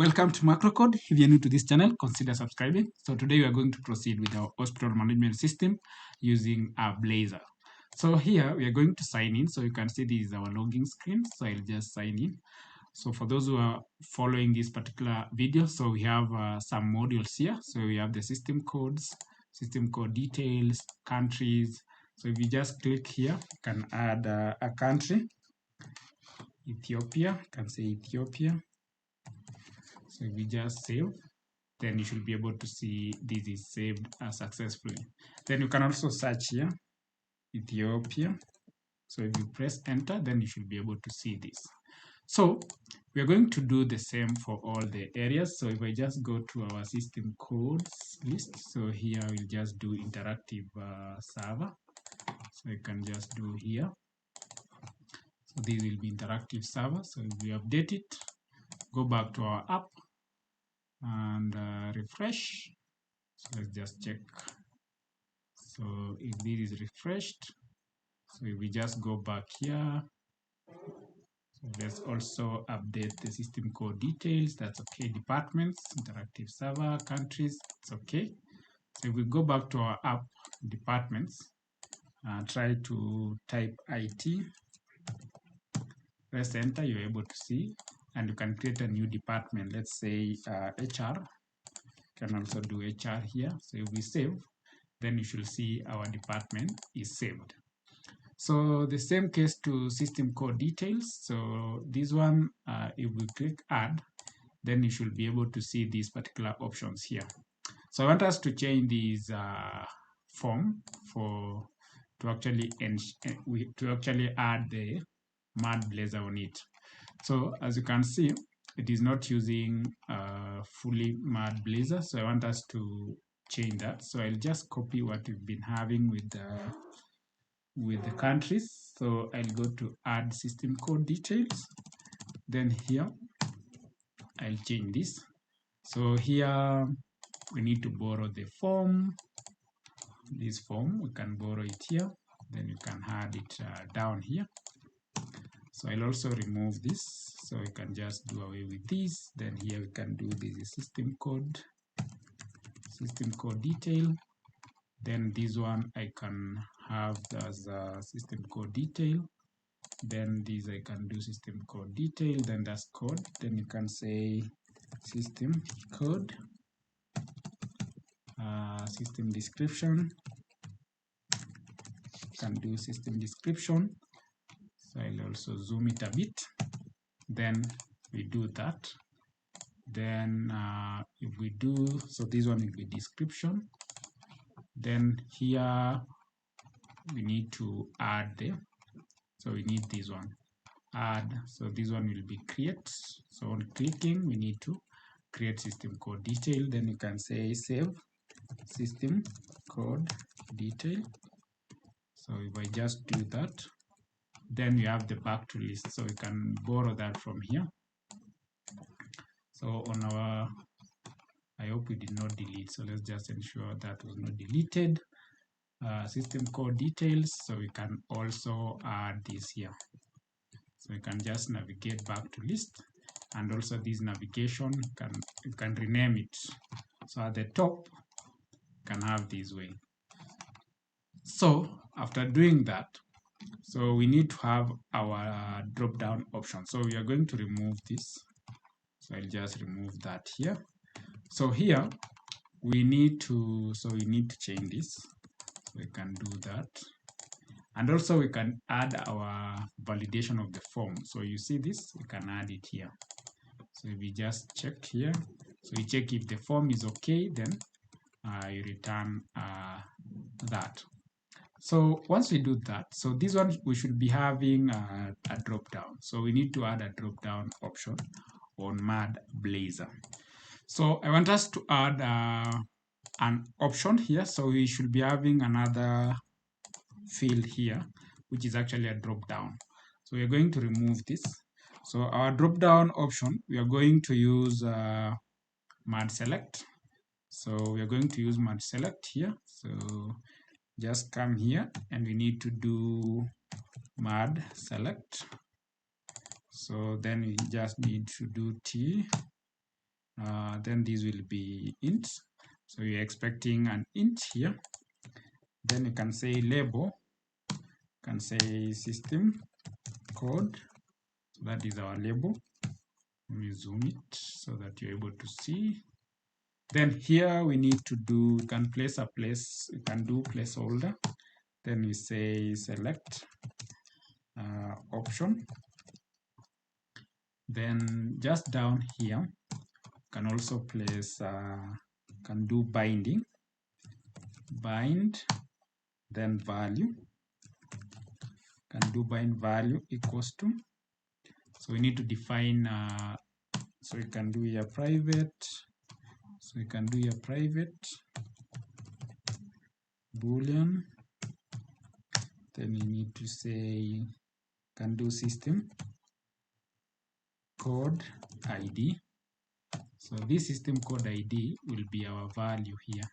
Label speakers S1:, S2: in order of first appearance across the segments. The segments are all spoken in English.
S1: welcome to MacroCode. If you're new to this channel, consider subscribing. So today we are going to proceed with our hospital management system using Blazor. So here we are going to sign in. So you can see this is our login screen. So I'll just sign in. So for those who are following this particular video, so we have some modules here. So we have the system codes, system code details, countries. So if you just click here, you can add a country. Ethiopia, you can say Ethiopia. So if we just save, then you should be able to see this is saved successfully. Then you can also search here, Ethiopia. So if you press enter, then you should be able to see this. So we are going to do the same for all the areas. So if I just go to our system codes list, so here we'll just do interactive server. So you can just do here. So this will be interactive server. So if we update it, go back to our app and refresh. So let's just check. So if this is refreshed, so if we just go back here, so let's also update the system code details. That's okay. Departments, interactive server, countries, it's okay. So if we go back to our app departments, try to type IT, press enter, you're able to see, and you can create a new department. Let's say HR. You can also do HR here. So if we save, then you should see our department is saved. So the same case to system code details. So this one, if we click add, then you should be able to see these particular options here. So I want us to change this form to actually add the Blazor on it. So as you can see, it is not using fully Blazor. So I want us to change that. So I'll just copy what we've been having with the countries. So I'll go to add system code details. Then here I'll change this. So here we need to borrow the form. This form we can borrow it here. Then you can add it down here. So I'll also remove this. So we can just do away with this. Then here we can do this system code detail. Then this one I can have as a system code detail. Then this I can do system code detail. Then that's code. Then you can say system code, system description. You can do system description. So I'll also zoom it a bit. Then we do that. Then if we do, so this one will be description. Then here we need to add so we need this one, add. So this one will be create. So on clicking, we need to create system code detail. Then you can say save system code detail. So if I just do that, then you have the back to list. So we can borrow that from here. So on our, I hope we did not delete. So let's just ensure that was not deleted. System code details. So we can also add this here. So you can just navigate back to list, and also this navigation you can rename it. So at the top, you can have this way. So after doing that, so we need to have our drop-down option. So we are going to remove this. So I'll just remove that here. So here we need to change this. So we can do that. And also we can add our validation of the form. So you see this, we can add it here. So if we just check here, so you check if the form is okay, then you return that. So once we do that, so this one we should be having a drop down. So we need to add a drop down option on Blazor. So I want us to add an option here. So we should be having another field here, which is actually a drop down. So we're going to remove this. So our drop down option, we are going to use MudSelect. So we are going to use MudSelect here. So just come here and we need to do MudSelect. So then we just need to do T then this will be int. So you're expecting an int here. Then you can say label, you can say system code. So that is our label. Let me zoom it so that you're able to see. Then here we need to do, you can place a place, you can do placeholder. Then we say select option. Then just down here, you can also place, can do binding, bind, then value. Can do bind value equals to. So we need to define, so we can do here private. So we can do here private boolean. Then we need to say, can do system code ID. So this system code ID will be our value here.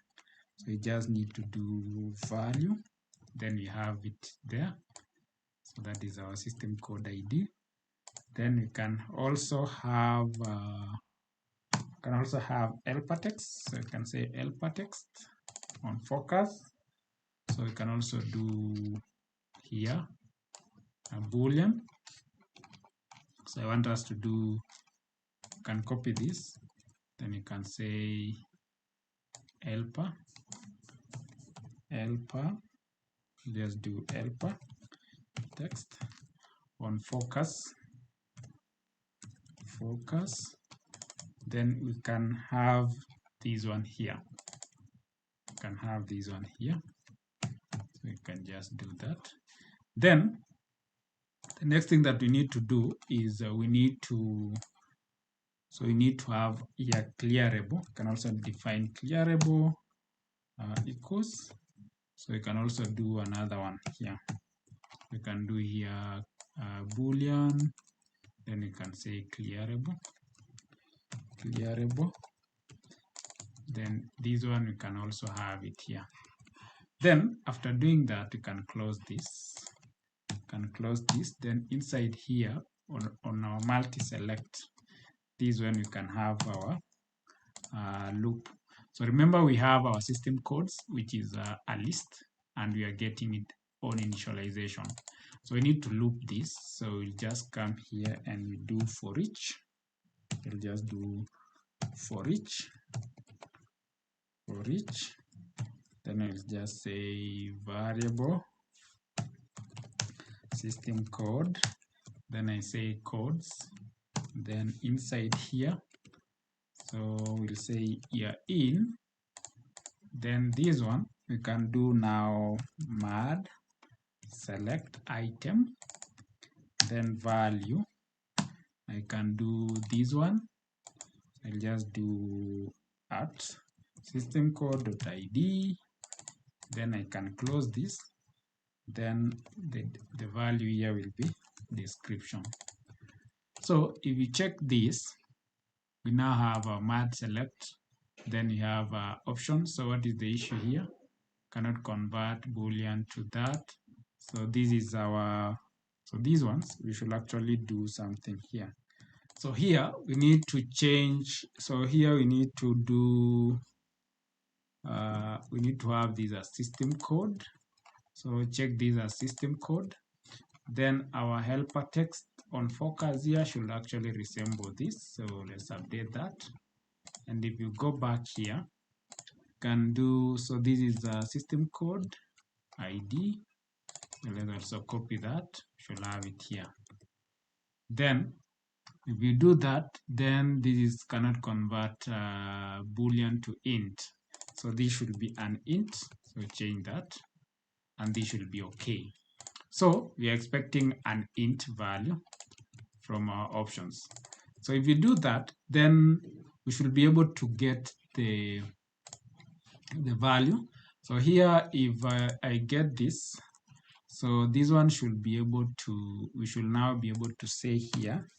S1: So we just need to do value. Then we have it there. So that is our system code ID. Then we can also have helper text. So you can say helper text on focus. So we can also do here a boolean. So I want us to do, you can copy this. Then you can say helper. Let's do helper text on focus. Then we can have this one here. So we can just do that. Then the next thing that we need to do is we need to have here clearable. You can also define clearable equals. So you can also do another one here. You can do here boolean. Then you can say clearable. Then this one we can also have it here. Then after doing that, you can close this. Then inside here on our multi-select, this one you can have our loop. So remember we have our system codes, which is a list, and we are getting it on initialization. So we need to loop this. So we'll just come here and we do for each. We'll just do for each. Then I'll just say variable system code. Then I say codes. Then inside here, so we'll say here in. Then this one we can do now MudSelect item. Then value. I can do this one. I'll just do at system code.id. Then I can close this. Then the value here will be description. So if you check this, we now have a MudSelect. Then you have options. So what is the issue here? Cannot convert boolean to that. So this is our, so these ones, we should actually do something here. So here we need to change. So here we need to do, we need to have these as system code. So check these as system code. Then our helper text on focus here should actually resemble this. So let's update that. And if you go back here, can do, so this is a system code ID. Let's also copy that, should have it here. Then if you do that, then this is cannot convert boolean to int. So this should be an int. So change that, and this should be okay. So we are expecting an int value from our options. So if you do that, then we should be able to get the value. So here, if I get this, so this one should be able to, we should now be able to say here,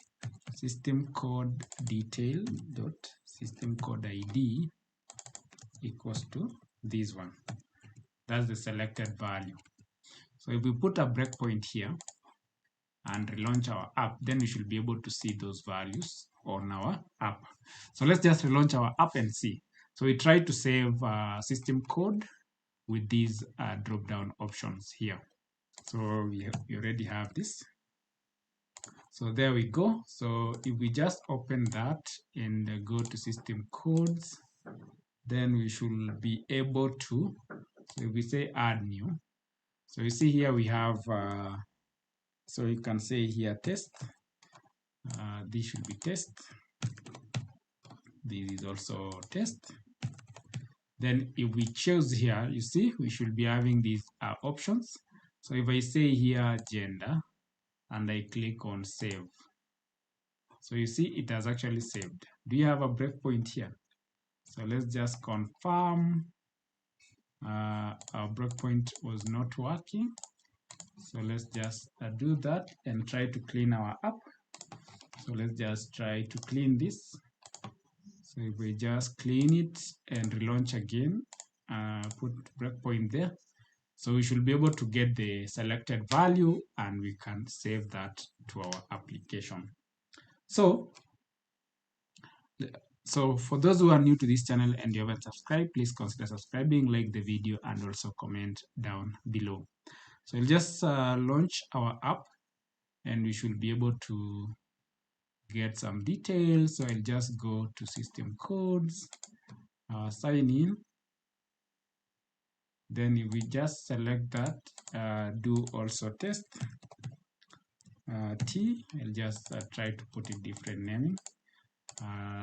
S1: system code detail dot system code ID equals to this one. That's the selected value. So if we put a breakpoint here and relaunch our app, then we should be able to see those values on our app. So let's just relaunch our app and see. So we try to save system code with these drop down options here. So we already have this. So there we go. So if we just open that and go to system codes, then we should be able to, so if we say add new, so you see here we have, so you can say here test, this should be test, this is also test. Then if we choose here, you see we should be having these options. So if I say here gender and I click on save, so you see it has actually saved. Do you have a breakpoint here? So let's just confirm our breakpoint was not working. So let's just do that and try to clean our app. So let's just try to clean this. So if we just clean it and relaunch again, put breakpoint there. So we should be able to get the selected value and we can save that to our application. So for those who are new to this channel and you haven't subscribed, please consider subscribing, like the video, and also comment down below. So we'll just launch our app and we should be able to get some details. So I'll just go to system codes, sign in. Then if we just select that, do also test T, I'll just try to put a different naming.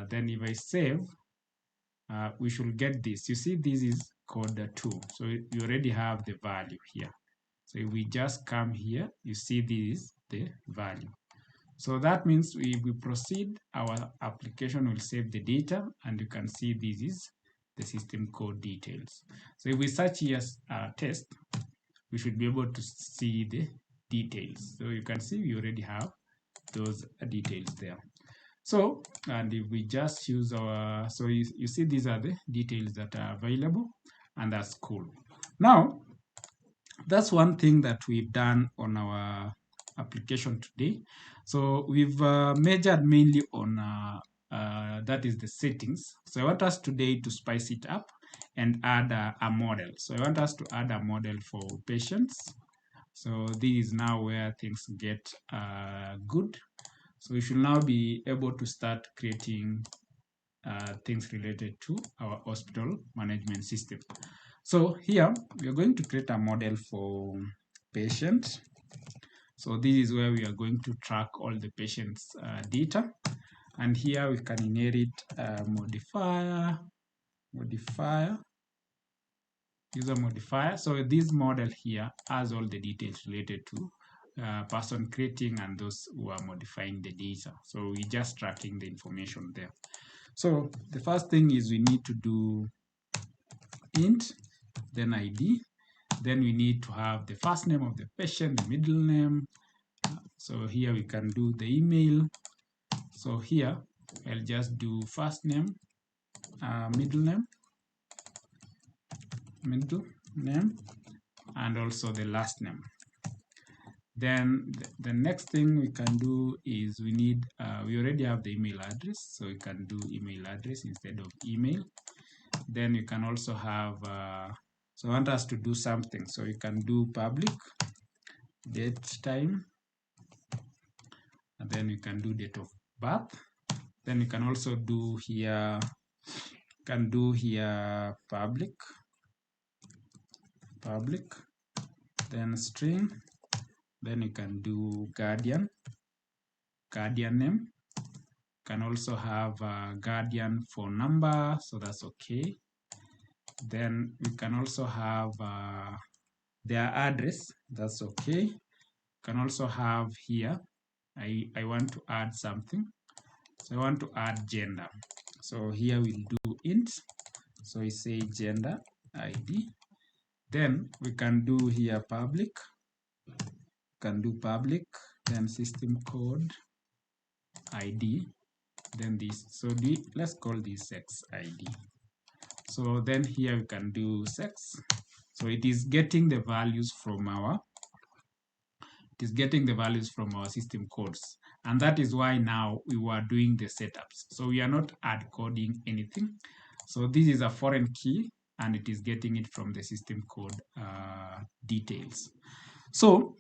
S1: Then if I save, we should get this. You see, this is code 2. So you already have the value here. So if we just come here, you see this is the value. So that means if we proceed, our application will save the data, and you can see this is the system code details. So if we search here test, we should be able to see the details. So you can see we already have those details there. So, and if we just use our, so you see these are the details that are available, and that's cool. Now, that's one thing that we've done on our application today. So we've measured mainly on that is the settings. So I want us today to spice it up and add a model. So I want us to add a model for patients. So this is now where things get good. So we should now be able to start creating things related to our hospital management system. So here we are going to create a model for patient. So this is where we are going to track all the patient's data. And here we can inherit modifier, user modifier. So this model here has all the details related to person creating and those who are modifying the data. So we're just tracking the information there. So the first thing is we need to do int, then ID. Then we need to have the first name of the patient, the middle name. So here we can do the email. So here I'll just do first name, middle name, and also the last name. Then the next thing we can do is we need, we already have the email address, so we can do email address instead of email. Then you can also have, so I want us to do something. So you can do public, date, time, and then you can do date of birth. Then you can also do here, public, then string, then you can do guardian name. You can also have a guardian phone number, so that's okay. Then we can also have their address, that's okay. You can also have here, I want to add something. So I want to add gender. So here we'll do int. So we say gender ID. Then we can do here public. Then system code ID. Then this. So let's call this sex ID. So then here we can do sex. So it is getting the values from our It is getting the values from our system codes. And that is why now we were doing the setups. So we are not hard coding anything. So this is a foreign key, and it is getting it from the system code details. So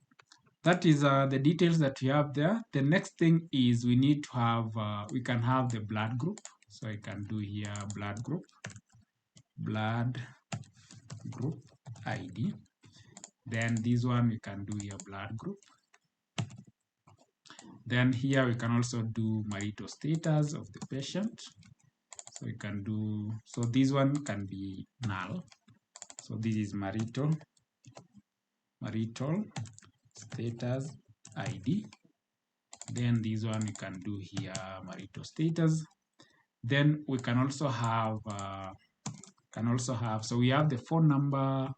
S1: that is the details that we have there. The next thing is we need to have, we can have the blood group. So I can do here blood group ID. Then this one we can do here blood group. Then here we can also do marital status of the patient. So we can do, so this one can be null. So this is marital status ID. Then this one we can do here marital status. Then we can also have, so we have the phone number,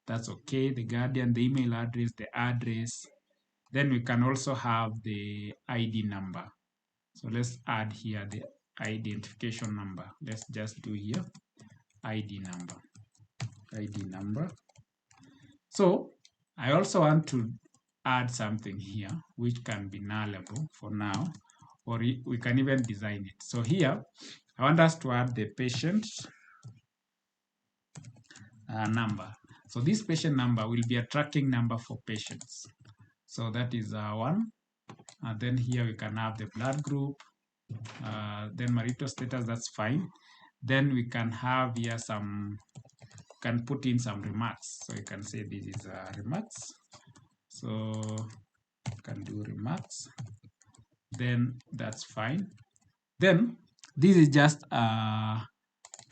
S1: that's okay, the guardian, the email address, the address. Then we can also have the ID number. So let's add here the identification number. Let's just do here ID number. So I also want to add something here which can be nullable for now, or we can even design it. So here I want us to add the patient number. So this patient number will be a tracking number for patients. So that is one. And then here we can have the blood group, then marital status, that's fine. Then we can have here some, can put in some remarks. So you can say this is remarks. So you can do remarks. Then that's fine. Then this is just,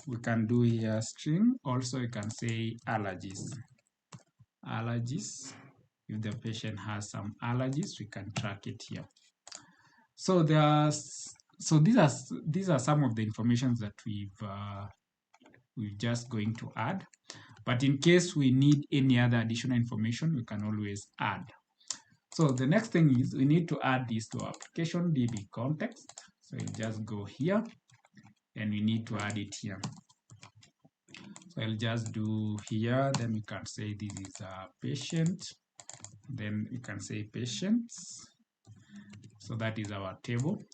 S1: we can do here string. Also you can say allergies. If the patient has some allergies, we can track it here. So these are some of the information that we're just going to add. But in case we need any other additional information, we can always add. So the next thing is we need to add this to our application DB context. So you just go here and we need to add it here. So I'll just do here, then we can say this is a patient. Then we can say patients. So that is our table.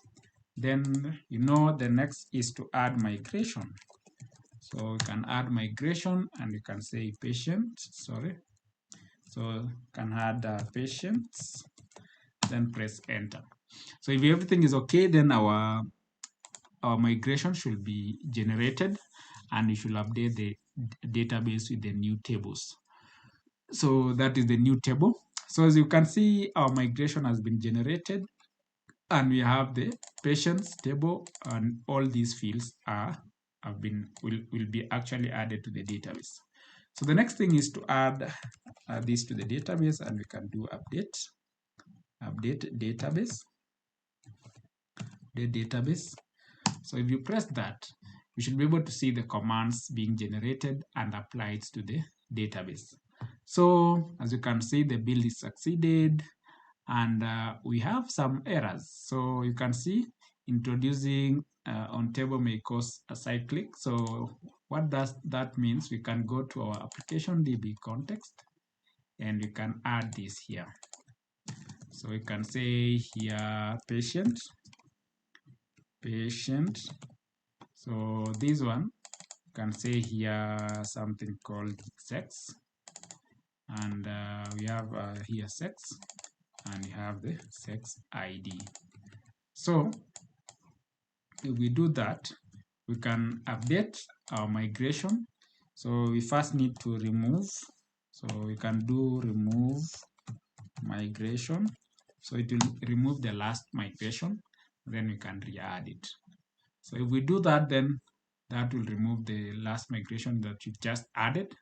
S1: Then, the next is to add migration. So we can add migration and we can say patient, sorry. So you can add patients, then press enter. So if everything is okay, then our migration should be generated and we should update the database with the new tables. So that is the new table. So as you can see, our migration has been generated and we have the patients table, and all these fields will be actually added to the database. So the next thing is to add this to the database, and we can do update database. The database. So if you press that, you should be able to see the commands being generated and applied to the database. So as you can see, the build is succeeded, and we have some errors. So you can see introducing on table may cause a side click. So what does that means? We can go to our application DB context and we can add this here. So we can say here patient. So this one can say here something called sex, and we have here sex, and we have the sex ID. So if we do that, we can update our migration. So we first need to remove. So we can do remove migration. So it will remove the last migration. Then we can re-add it. So if we do that, then that will remove the last migration that you just added.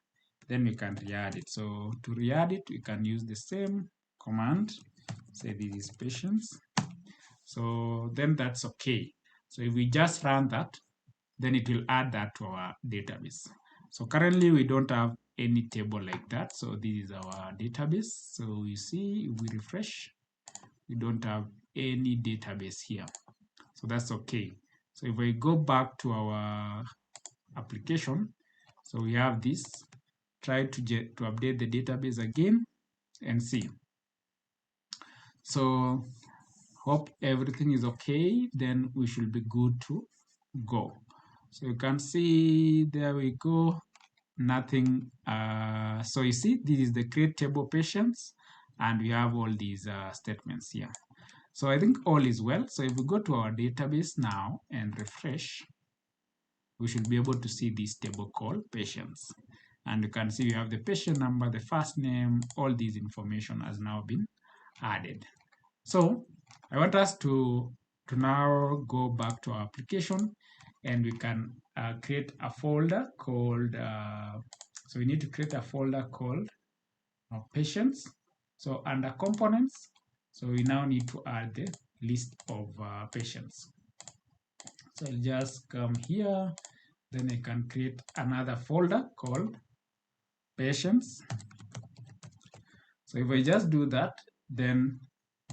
S1: Then we can re-add it. So to re-add it, we can use the same command. Say this is patients. So then that's okay. So if we just run that, then it will add that to our database. So currently we don't have any table like that. So this is our database. So you see, if we refresh, we don't have any database here. So that's okay. So if we go back to our application, so we have this, try to update the database again and see. So hope everything is okay, then we should be good to go. So you can see, there we go, nothing. So you see, this is the create table patients, and we have all these statements here. So I think all is well. So if we go to our database now and refresh, we should be able to see this table called patients. And you can see you have the patient number, the first name, all this information has now been added. So I want us to now go back to our application, and we can create a folder called, so we need to create a folder called patients. So under components, so we now need to add the list of patients. So I'll just come here, then I can create another folder called patients. So if I just do that, then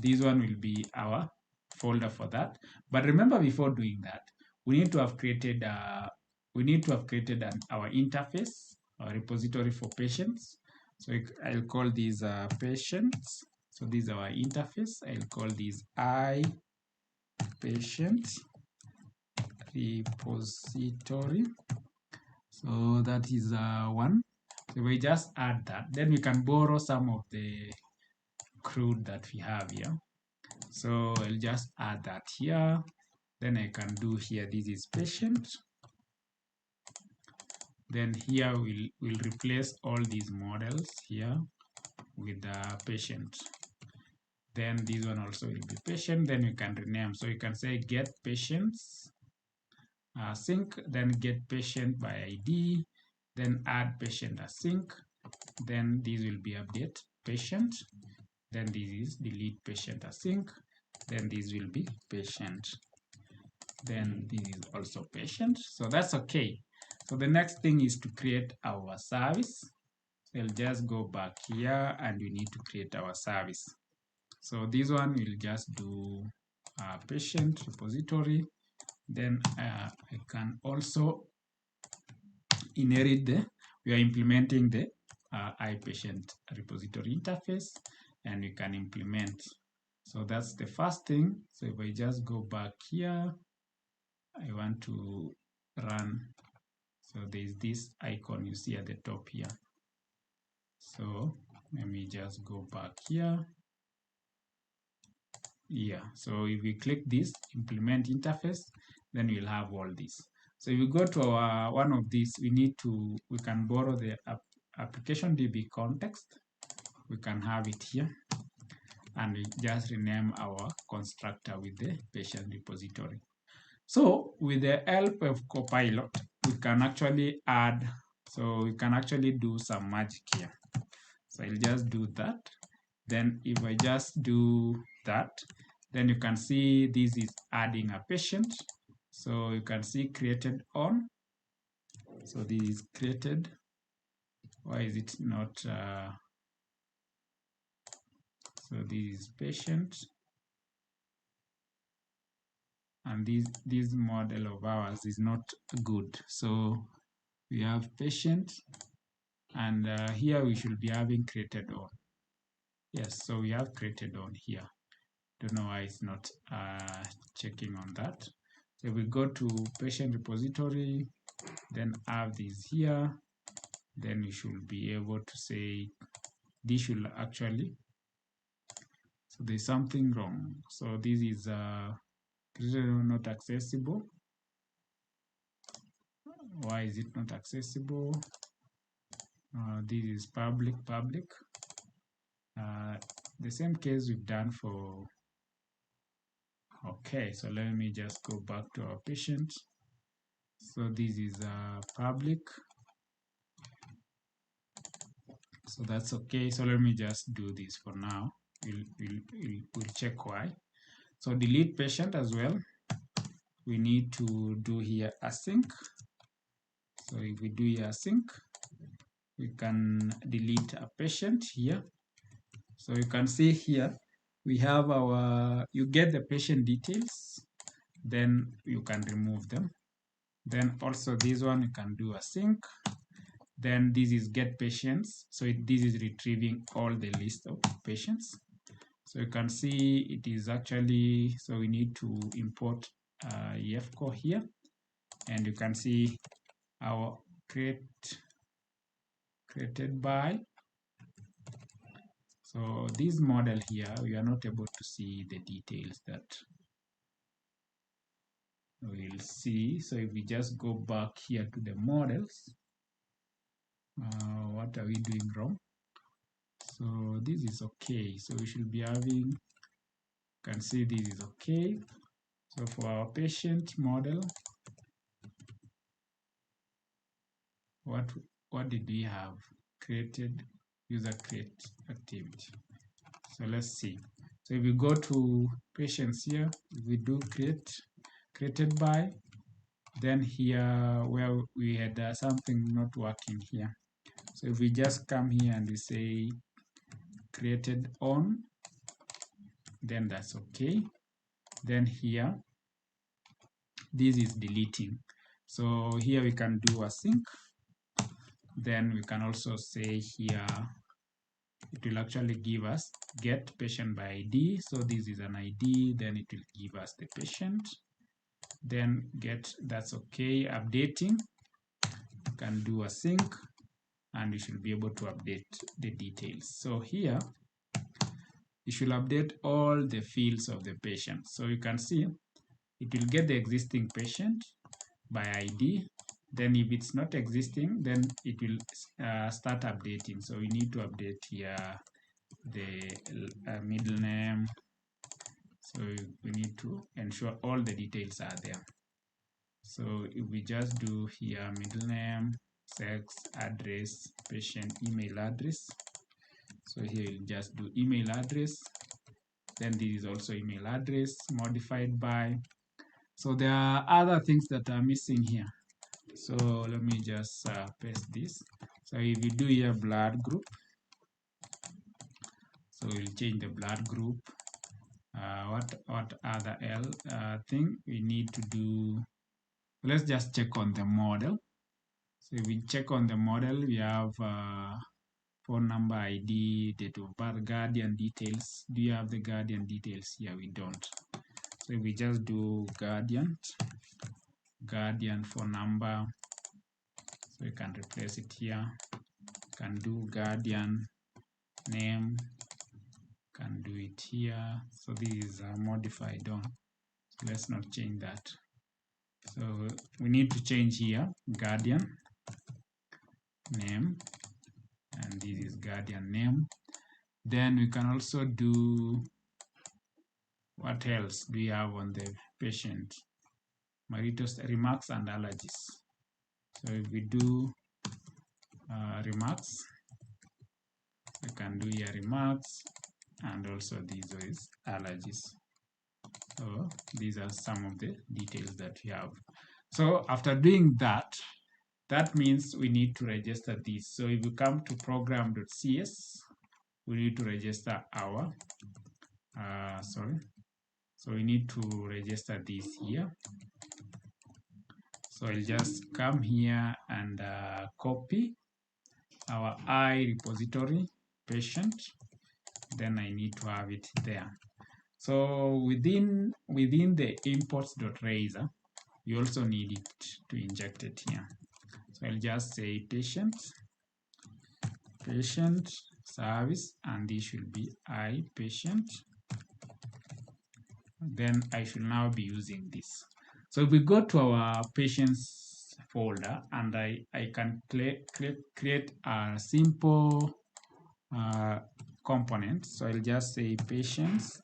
S1: this one will be our folder for that. But remember, before doing that, we need to have created our interface, our repository for patients. So I'll call these patients. So this is our interface. I'll call these iPatient repository. So that is one. So we just add that. Then we can borrow some of the crude that we have here. So I'll just add that here. Then I can do here, this is patient. Then here we'll replace all these models here with the patient. Then this one also will be patient. Then you can rename. So you can say get patients sync, then get patient by ID, then add patient async. Then this will be update patient. Then this is delete patient async. Then this will be patient. Then this is also patient. So that's okay. So the next thing is to create our service. We'll just go back here, and we need to create our service. So this one we'll just do patient repository. Then I can also inherit we are implementing the iPatient repository interface, and we can implement. So that's the first thing. So if I just go back here, I want to run. So there's this icon you see at the top here. So let me just go back here. Yeah, so if we click this implement interface, then we'll have all this. So if we go to our one of these, we can borrow the application DB context. We can have it here, and we just rename our constructor with the patient repository. So with the help of Copilot, we can actually add, so we can actually do some magic here. So I'll just do that. Then if I just do that, then you can see this is adding a patient. So you can see created on. So this is created. Why is it not? So this is patient. And this model of ours is not good. So we have patient, and here we should be having created on. Yes, so we have created on here. Don't know why it's not checking on that. So we go to patient repository, then have this here, then we should be able to say this should actually, so there's something wrong. So this is not accessible. Why is it not accessible? This is public. The same case we've done for, okay, so let me just go back to our patient. So this is public. So that's okay. So let me just do this for now. We'll check why. So delete patient as well. We need to do here async. So if we do here async, we can delete a patient here. So you can see here, we have our, you get the patient details, then you can remove them. Then also this one, you can do async. Then this is get patients. So this is retrieving all the list of patients. So you can see it is actually, so we need to import EFCore here, and you can see our created by. So this model here, we are not able to see the details that we'll see. So if we just go back here to the models, what are we doing wrong? So this is okay. So we should be having, you can see this is okay. So for our patient model, what did we have? Created user create activity. So let's see. So if we go to patients here, if we do created by, then here where we had something not working here. So if we just come here and we say created on, then that's okay. Then here, this is deleting. So here we can do async. Then we can also say here, it will actually give us get patient by ID. So this is an ID, then it will give us the patient. Then get, that's okay. Updating, you can do async, and you should be able to update the details. So here, you should update all the fields of the patient. So you can see it will get the existing patient by ID. Then if it's not existing, then it will start updating. So we need to update here the middle name. So we need to ensure all the details are there. So if we just do here middle name, sex, address, patient email address. So here you just do email address. Then this is also email address modified by. So there are other things that are missing here. So let me just paste this. So if you do here blood group, so we'll change the blood group. What other thing we need to do? Let's just check on the model. So if we check on the model, we have phone number, ID, date of birth, guardian details. Do you have the guardian details here? We don't. So if we just do guardian phone number, so we can replace it here. Can do guardian name, can do it here. So this is modified on. So let's not change that. So we need to change here guardian name, and this is guardian name. Then we can also do, what else do we have on the patient? Marital remarks and allergies. So if we do remarks, we can do here remarks, and also these is allergies. So these are some of the details that we have. So after doing that, that means we need to register this. So if you come to program.cs, we need to register our, So we need to register this here. So I'll just come here and copy our I repository patient. Then I need to have it there. So within the imports.razor, you also need it to inject it here. So I'll just say patient service, and this should be I patient. Then I should now be using this. So if we go to our patients folder, and I can create a simple component. So I'll just say patients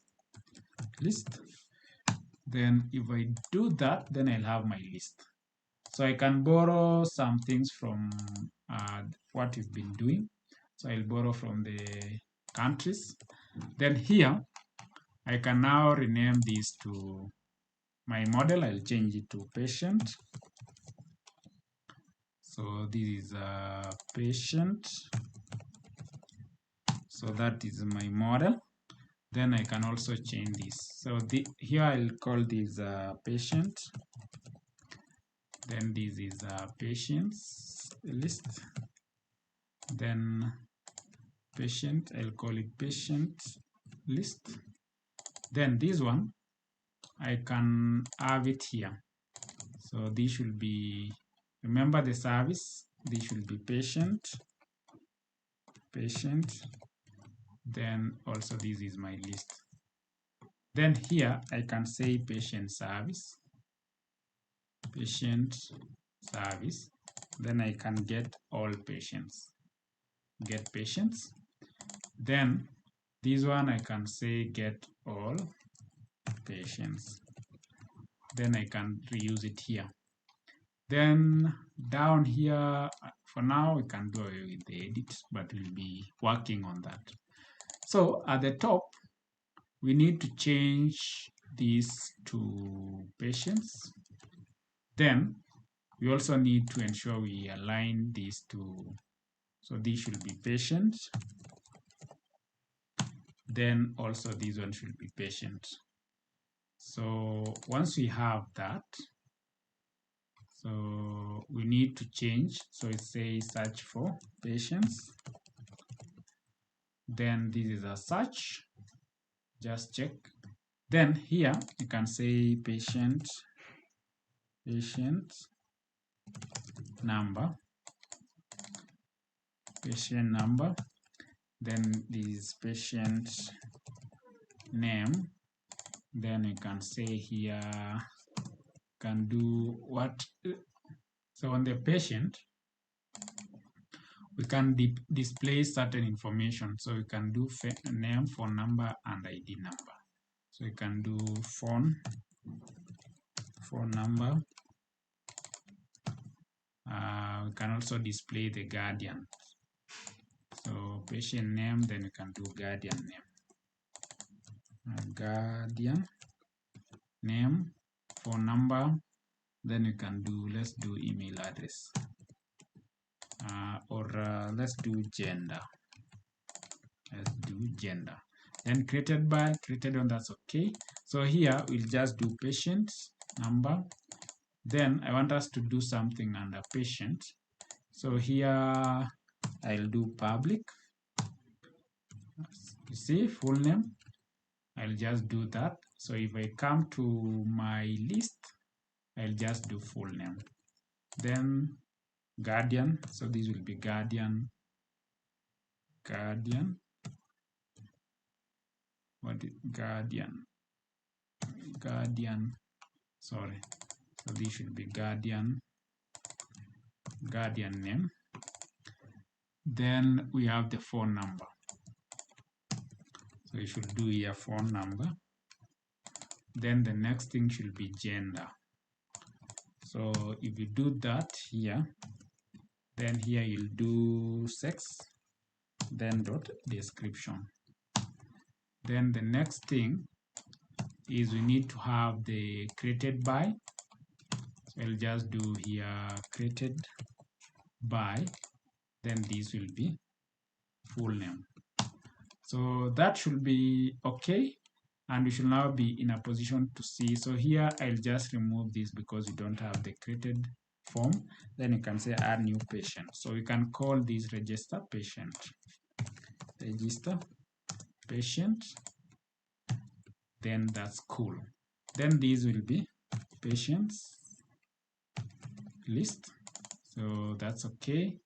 S1: list. Then if I do that, then I'll have my list. So I can borrow some things from what you've been doing. So I'll borrow from the countries. Then here, I can now rename this to my model. I'll change it to patient. So this is a patient. So that is my model. Then I can also change this. So here I'll call this patient. Then this is patients list. Then patient, I'll call it patient list. Then this one, I can have it here. So this should be, remember the service, this should be patient. Then also this is my list. Then here I can say patient service. Then I can get all patients. Get patients. Then this one I can say get all patients. Then I can reuse it here. Then down here, for now we can do away with the edit, but we'll be working on that. So at the top, we need to change this to patients. Then we also need to ensure we align these to, so these should be patients. Then also this one should be patient. So once we have that, so we need to change. So it says search for patients. Then this is a search. Just check. Then here you can say patient number. Then this is patient name. Then you can say here, can do what? So on the patient, we can display certain information. So we can do name, phone number, and ID number. So we can do phone number. We can also display the guardian. So patient name, then we can do guardian name. Guardian name, phone number, then you can do, let's do email address. Let's do gender. Let's do gender. Then created on, that's okay. So here we'll just do patient number. Then I want us to do something under patient. So here I'll do public. You see, full name. I'll just do that. So if I come to my list, I'll just do full name. Then guardian. So this will be guardian. What is guardian? Sorry. So this should be guardian name. Then we have the phone number. So you should do here phone number. Then the next thing should be gender. So if you do that here, then here you'll do sex, then dot description. Then the next thing is we need to have the created by. So I'll just do here created by, then this will be full name. So that should be okay. And we should now be in a position to see. So here I'll just remove this because we don't have the created form. Then you can say add new patient. So we can call this register patient. Then that's cool. Then these will be patients list. So that's okay.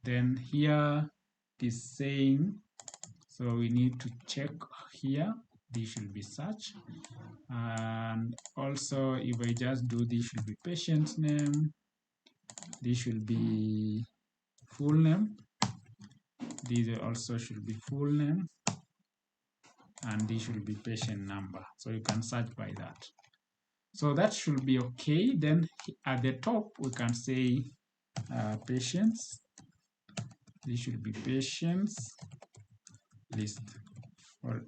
S1: Then here it is saying, so we need to check here. This should be search. And also if I just do this should be patient name. This should be full name. This also should be full name. And this should be patient number. So you can search by that. So that should be okay. Then at the top, we can say patients. This should be patients list. Or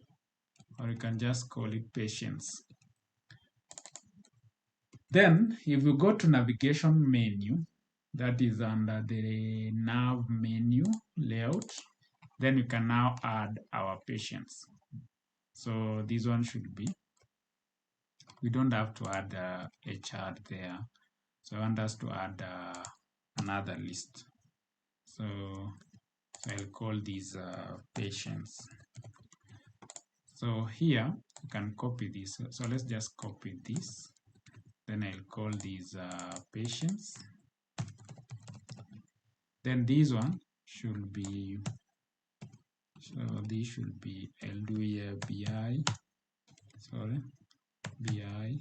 S1: you can just call it patients. Then if you go to navigation menu, that is under the nav menu layout, then you can now add our patients. So this one should be, we don't have to add a chart there. So I want us to add another list. So I'll call these patients. So here you can copy this. So let's just copy this. Then I'll call these patients. Then this one should be, so this should be, I'll do here BI, sorry, BI.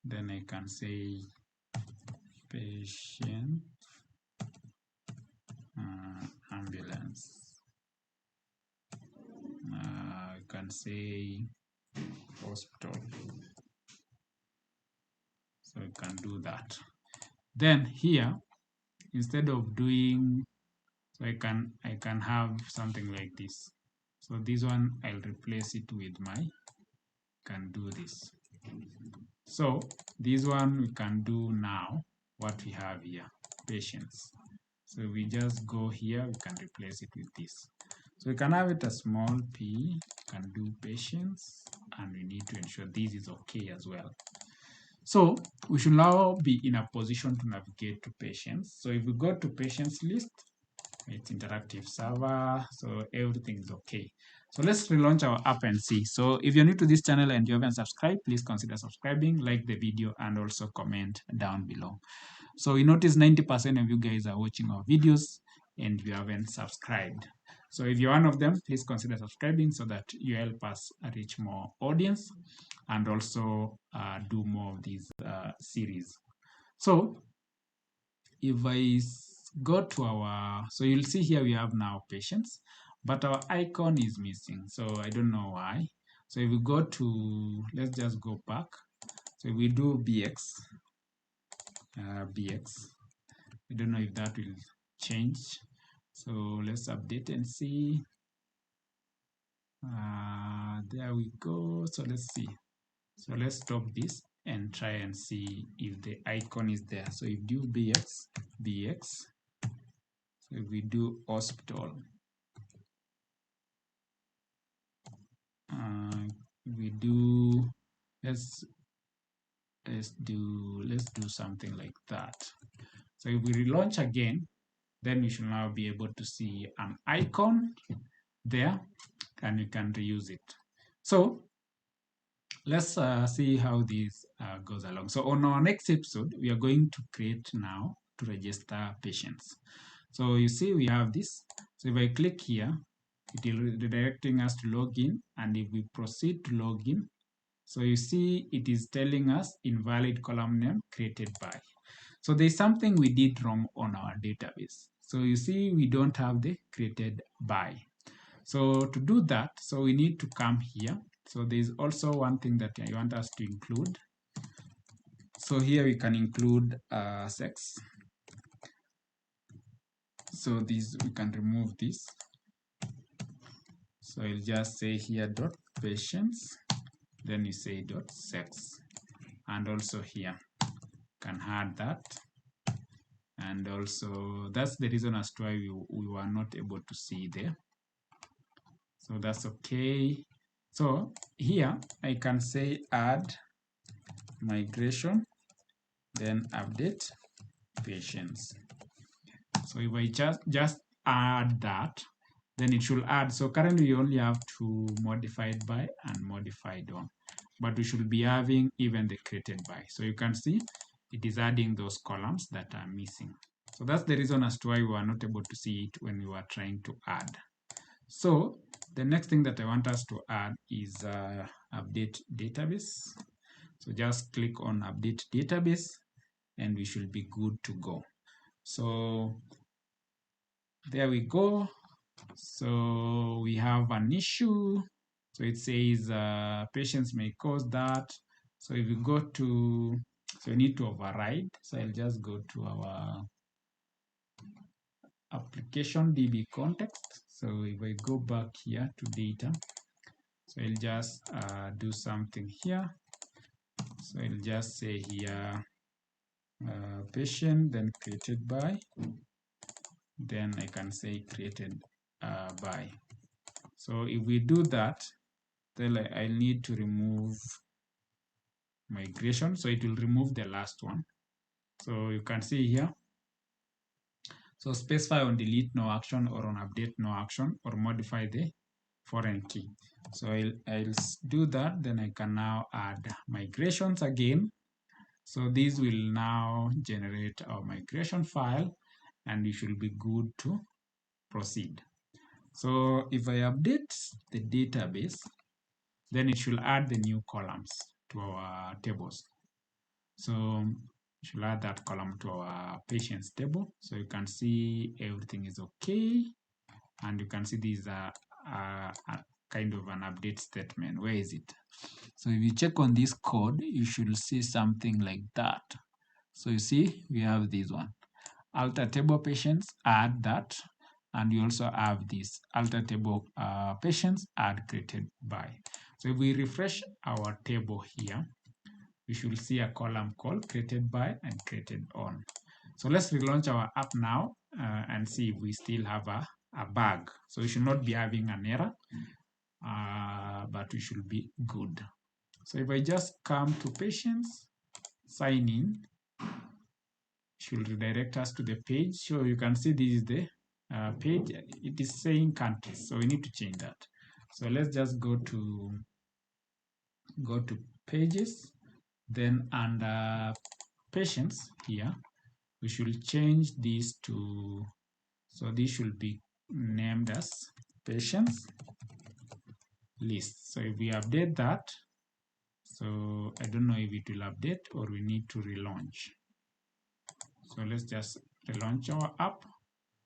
S1: Then I can say patient ambulance. I can say hospital. So you can do that. Then here, instead of doing, so I can have something like this. So this one I'll replace it with my, can do this. So this one we can do now what we have here, patients. So we just go here, we can replace it with this. So we can have it a small p, can do patients, and we need to ensure this is okay as well. So we should now be in a position to navigate to patients. So if we go to patients list, it's interactive server, so everything is okay. So let's relaunch our app and see. So if you're new to this channel and you haven't subscribed, please consider subscribing, like the video, and also comment down below. So we notice 90% of you guys are watching our videos and you haven't subscribed. So if you're one of them, please consider subscribing so that you help us reach more audience and also do more of these series. So if I go to our, so you'll see here we have now patients, but our icon is missing. So I don't know why. So if we go to, let's just go back. So if we do BX, I don't know if that will change. So let's update and see. There we go. So let's see. So let's stop this and try and see if the icon is there. So if do BX, so if we do hospital, we do, let's do something like that. So if we relaunch again, then we should now be able to see an icon there and we can reuse it. So let's see how this goes along. So on our next episode, we are going to create now to register patients. So you see we have this. So if I click here, it will be redirecting us to log in. And if we proceed to log in, so you see it is telling us invalid column name created by. So there's something we did wrong on our database. So you see we don't have the created by. So to do that, so we need to come here. So there's also one thing that I want us to include. So here we can include sex. So this, we can remove this. So I'll just say here dot patients, then you say dot sex, and also here can add that. And also that's the reason as to why we were not able to see there. So that's okay. So here I can say add migration, then update patients. So if I just add that, then it should add. So currently we only have to modified by and modified on, but we should be having even the created by. So you can see it is adding those columns that are missing. So that's the reason as to why we were not able to see it when we were trying to add. So the next thing that I want us to add is update database. So just click on update database and we should be good to go. So there we go. So we have an issue. So it says patients may cause that. So if you go to, so you need to override. So I'll just go to our application DB context. So if I go back here to data, so I'll just do something here. So I'll just say here patient, then created by, then I can say created by. So if we do that, then I need to remove migration. So it will remove the last one. So you can see here. So specify on delete no action or on update no action or modify the foreign key. So I'll do that. Then I can now add migrations again. So this will now generate our migration file, and we should be good to proceed. So if I update the database, then it should add the new columns to our tables. So we should add that column to our patients table. So you can see everything is okay. And you can see these are kind of an update statement. Where is it? So if you check on this code, you should see something like that. So you see, we have this one. Alter table patients, add that. And you also have this alter table patients, add created by. So if we refresh our table here, we should see a column called created by and created on. So let's relaunch our app now and see if we still have a bug. So we should not be having an error, but we should be good. So if I just come to patients, sign in, should redirect us to the page. So you can see this is the page. It is saying countries, so we need to change that. So let's just go to pages, then under patients here, we should change this to, so this should be named as patients list. So if we update that, so I don't know if it will update or we need to relaunch. So let's just relaunch our app.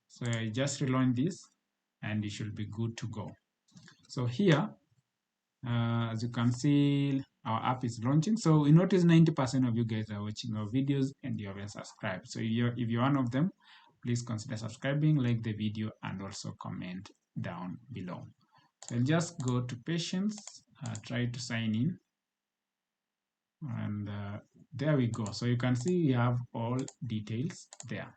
S1: So I just relaunch this and it should be good to go. So here, as you can see, our app is launching. So we notice 90% of you guys are watching our videos and you haven't subscribed. So if you're one of them, please consider subscribing, like the video, and also comment down below. So I'll just go to patients, try to sign in, and there we go. So you can see we have all details there.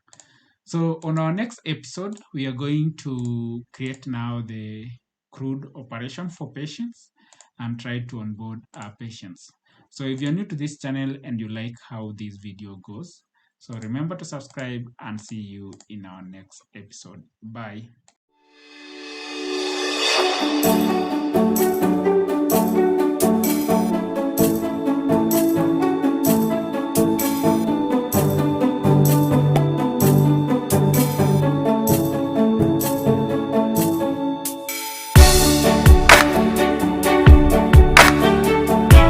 S1: So on our next episode, we are going to create now the CRUD operation for patients and try to onboard our patients. So if you're new to this channel and you like how this video goes, so remember to subscribe and see you in our next episode. Bye.